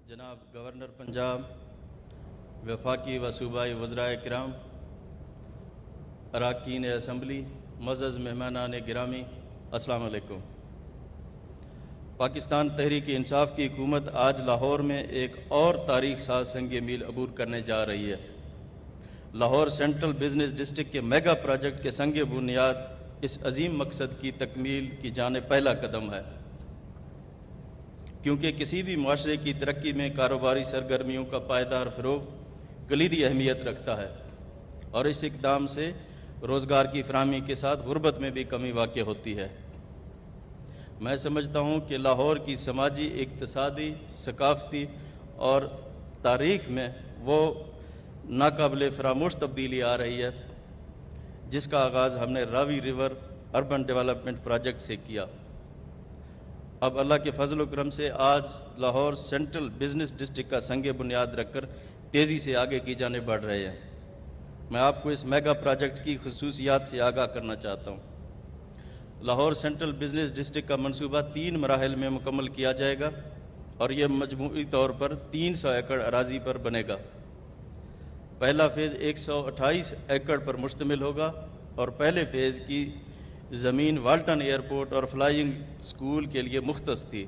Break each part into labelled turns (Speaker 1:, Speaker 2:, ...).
Speaker 1: जनाब गवर्नर पंजाब, वफाकी व सूबाई वज़राए किराम, अरकान असम्बली, मुअज़्ज़ज़ मेहमानान गिरामी, अस्सलाम वालेकुम। पाकिस्तान तहरीक इंसाफ की हुकूमत आज लाहौर में एक और तारीख साज संग मील अबूर करने जा रही है। लाहौर सेंट्रल बिजनेस डिस्ट्रिक्ट के मेगा प्रोजेक्ट के संग बुनियाद इस अजीम मकसद की तकमील की जाने पहला कदम है, क्योंकि किसी भी माशरे की तरक्की में कारोबारी सरगर्मियों का पायदार फ़रोग़ कलीदी अहमियत रखता है और इस इक़दाम से रोज़गार की फराहमी के साथ गुर्बत में भी कमी वाक़ होती है। मैं समझता हूँ कि लाहौर की समाजी, इक़्तिसादी, सकाफ़ती और तारीख़ में वो नाकाबिल फ़रामोश तब्दीली आ रही है जिसका आगाज़ हमने Ravi river urban development project से किया। अब अल्लाह के फजल व करम से आज लाहौर सेंट्रल बिजनेस डिस्ट्रिक्ट का संग बुनियाद रखकर तेज़ी से आगे की जाने बढ़ रहे हैं। मैं आपको इस मेगा प्रोजेक्ट की खसूसियात से आगाह करना चाहता हूँ। लाहौर सेंट्रल बिजनेस डिस्ट्रिक्ट का मनसूबा 3 मराहल में मुकम्मल किया जाएगा और यह मजमूई तौर पर 300 एकड़ अराजी पर बनेगा। पहला फ़ेज़ 128 एकड़ पर मुश्तमिल होगा और पहले फ़ेज़ की ज़मीन वाल्टन एयरपोर्ट और फ्लाइंग स्कूल के लिए मुख्तस थी,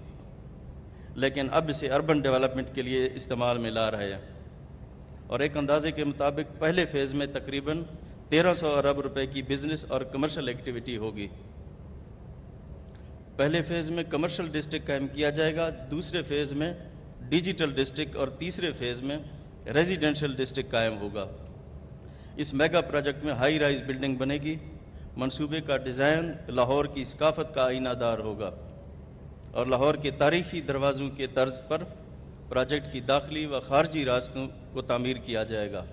Speaker 1: लेकिन अब इसे अर्बन डेवलपमेंट के लिए इस्तेमाल में ला रहे हैं और एक अंदाजे के मुताबिक पहले फ़ेज़ में तकरीबन 1300 अरब रुपए की बिजनेस और कमर्शल एक्टिविटी होगी। पहले फ़ेज़ में कमर्शल डिस्ट्रिक्ट कायम किया जाएगा, दूसरे फ़ेज़ में डिजिटल डिस्ट्रिक्ट और तीसरे फ़ेज़ में रेजिडेंशियल डिस्ट्रिक्ट कायम होगा। इस मेगा प्रोजेक्ट में हाई राइज बिल्डिंग बनेगी। मंसूबे का डिज़ाइन लाहौर की सकाफ़त का आईनादार होगा और लाहौर के तारीख़ी दरवाज़ों के तर्ज पर प्रोजेक्ट की दाखिली व ख़ारजी रास्तों को तामीर किया जाएगा।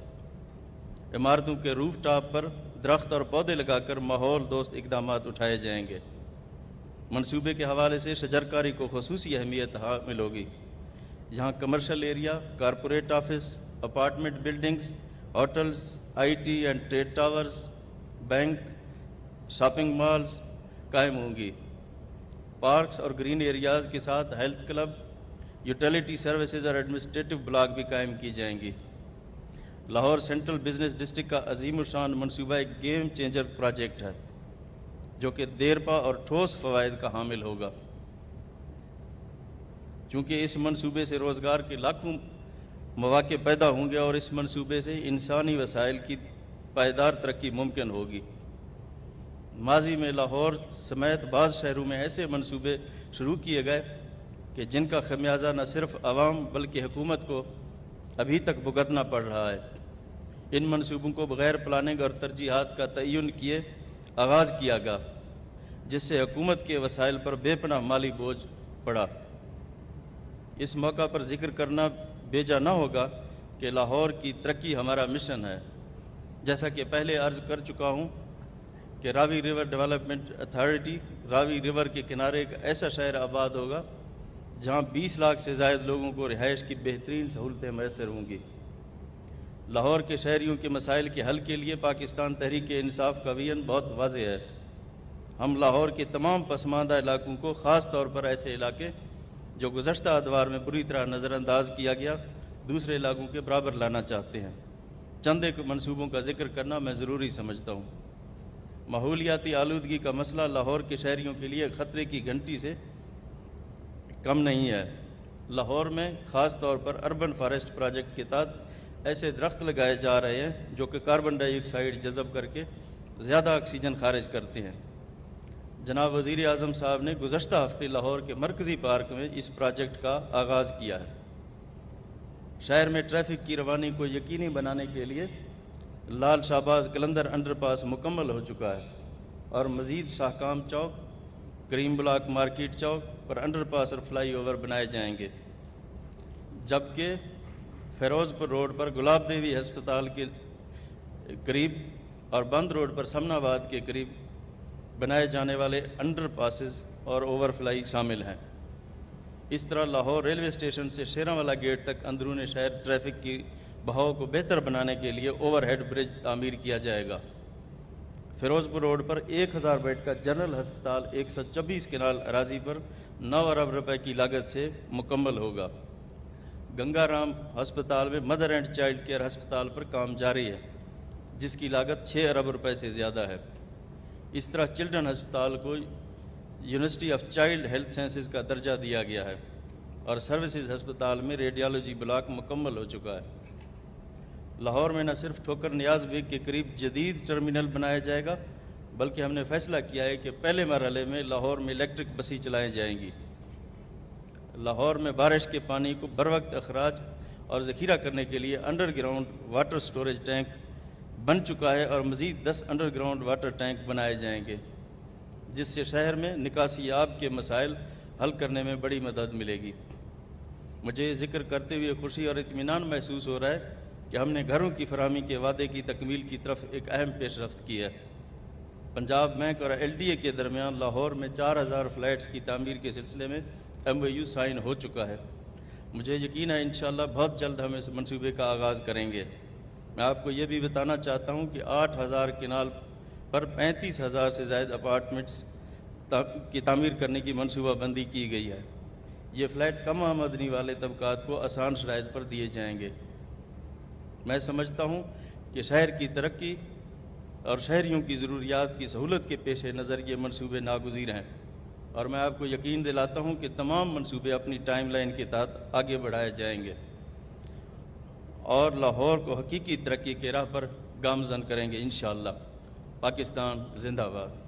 Speaker 1: इमारतों के रूफ टॉप पर दरख्त और पौधे लगाकर माहौल दोस्त इक़दामात उठाए जाएंगे। मंसूबे के हवाले से शजरकारी को ख़ुसूसी अहमियत हामिल होगी। यहाँ commercial area, corporate office, apartment buildings, hotels, IT and trade towers, bank, shopping malls कायम होंगी। पार्क्स और ग्रीन एरियाज़ के साथ हेल्थ क्लब, यूटिलिटी सर्विसेज और एडमिनिस्ट्रेटिव ब्लॉक भी कायम की जाएंगी। लाहौर सेंट्रल बिजनेस डिस्ट्रिक्ट का अजीम शान मनसूबा एक गेम चेंजर प्रोजेक्ट है जो कि देरपा और ठोस फ़वाइद का हामिल होगा। चूँकि इस मनसूबे से रोज़गार के लाखों मौक़े पैदा होंगे और इस मनसूबे से इंसानी वसाइल की पायदार तरक्की मुमकिन होगी। माजी में लाहौर समेत बाज़ शहरों में ऐसे मनसूबे शुरू किए गए कि जिनका खमियाजा न सिर्फ आवाम बल्कि हुकूमत को अभी तक भुगतना पड़ रहा है। इन मनसूबों को बग़ैर प्लानिंग और तरजीहात का तयन किए आगाज़ किया गया, जिससे हुकूमत के वसाइल पर बेपनाह माली बोझ पड़ा। इस मौका पर जिक्र करना बेजा न होगा कि लाहौर की तरक्की हमारा मिशन है। जैसा कि पहले अर्ज़ कर चुका हूँ कि Ravi river development authority Ravi river के किनारे एक ऐसा शहर आबाद होगा जहाँ 20 लाख से ज़ायद लोगों को रिहाइश की बेहतरीन सहूलतें मैसर होंगी। लाहौर के शहरियों के मसाइल के हल के लिए पाकिस्तान तहरीक इंसाफ का विज़न बहुत वाज़ेह है। हम लाहौर के तमाम पसमानदा इलाकों को, ख़ास तौर पर ऐसे इलाके जो गुज़श्ता अदवार में बुरी तरह नज़रअंदाज किया गया, दूसरे इलाकों के बराबर लाना चाहते हैं। चंद एक मनसूबों का जिक्र करना मैं ज़रूरी समझता हूँ। माहौलियाती आलूदगी का मसला लाहौर के शहरियों के लिए ख़तरे की घंटी से कम नहीं है। लाहौर में ख़ास तौर पर अर्बन फॉरेस्ट प्रोजेक्ट के तहत ऐसे दरख्त लगाए जा रहे हैं जो कि कार्बन डाइऑक्साइड जज़ब करके ज़्यादा ऑक्सीजन खारिज करते हैं। जनाब वज़ीर आज़म साहब ने गुज़श्ता हफ्ते लाहौर के मरकज़ी पार्क में इस प्रोजेक्ट का आगाज़ किया है। शहर में ट्रैफिक की रवानी को यकीनी बनाने के लिए लाल शाहबाज कलंदर अंडरपास मुकम्मल हो चुका है और मज़ीद शाहकाम चौक, करीम ब्लॉक मार्केट चौक पर अंडरपास और फ्लाई ओवर बनाए जाएंगे, जबकि फ़िरोज़पुर रोड पर गुलाब देवी हस्पताल के करीब और बंद रोड पर समनाबाद के करीब बनाए जाने वाले अंडरपासेस और ओवरफ्लाई शामिल हैं। इस तरह लाहौर रेलवे स्टेशन से शेरांवाला गेट तक अंदरून शहर ट्रैफिक की बहाव को बेहतर बनाने के लिए ओवरहेड ब्रिज तामीर किया जाएगा। फ़िरोज़पुर रोड पर 1000 बेड का जनरल अस्पताल 124 कनाल अराजी पर 9 अरब रुपए की लागत से मुकम्मल होगा। گنگا رام ہسپتال میں مدر اینڈ چائلڈ کیئر ہسپتال پر کام جاری ہے، جس کی لاگت 6 ارب روپے سے زیادہ ہے۔ اس طرح چلڈرن ہسپتال کو university of child health sciences کا درجہ دیا گیا ہے اور سروسز ہسپتال میں ریڈیالوجی بلاک مکمل ہو چکا ہے۔ لاہور میں نہ صرف ٹھوکر نیاز بیگ کے قریب جدید ٹرمینل بنایا جائے گا، بلکہ ہم نے فیصلہ کیا ہے کہ پہلے مرحلے میں لاہور میں الیکٹرک بسیں چلائی جائیں گی۔ لاہور میں بارش کے پانی کو بروقت اخراج اور ذخیرہ کرنے کے لیے underground water storage tank بن چکا ہے اور مزید 10 انڈر گراؤنڈ واٹر ٹینک بنائے جائیں گے، جس سے شہر میں نکاسی آب کے مسائل حل کرنے میں بڑی مدد ملے گی۔ مجھے ذکر کرتے ہوئے خوشی اور اطمینان محسوس ہو رہا ہے کہ ہم نے گھروں کی فراہمی کے وعدے کی تکمیل کی طرف ایک اہم پیش رفت کی ہے۔ پنجاب بینک اور LDA کے درمیان لاہور میں 4000 فلیٹس کی تعمیر کے سلسلے میں MOU سائن ہو چکا ہے۔ مجھے یقین ہے انشاءاللہ بہت جلد ہم اس منصوبے کا آغاز کریں گے۔ میں آپ کو یہ بھی بتانا چاہتا ہوں کہ 8000 کنال پر 35000 سے زائد اپارٹمنٹس کی تعمیر کرنے کی منصوبہ بندی کی گئی ہے۔ یہ فلیٹ کم آمدنی والے طبقات کو آسان شرائط پر دیے جائیں گے۔ میں سمجھتا ہوں کہ شہر کی ترقی اور شہریوں کی ضروریات کی سہولت کے پیش نظر یہ منصوبے ناگزیر ہیں، اور میں آپ کو یقین دلاتا ہوں کہ تمام منصوبے اپنی ٹائم لائن کے تحت آگے بڑھائے جائیں گے اور لاہور کو حقیقی ترقی کے راہ پر گامزن کریں گے انشاءاللہ۔ پاکستان زندہ باد۔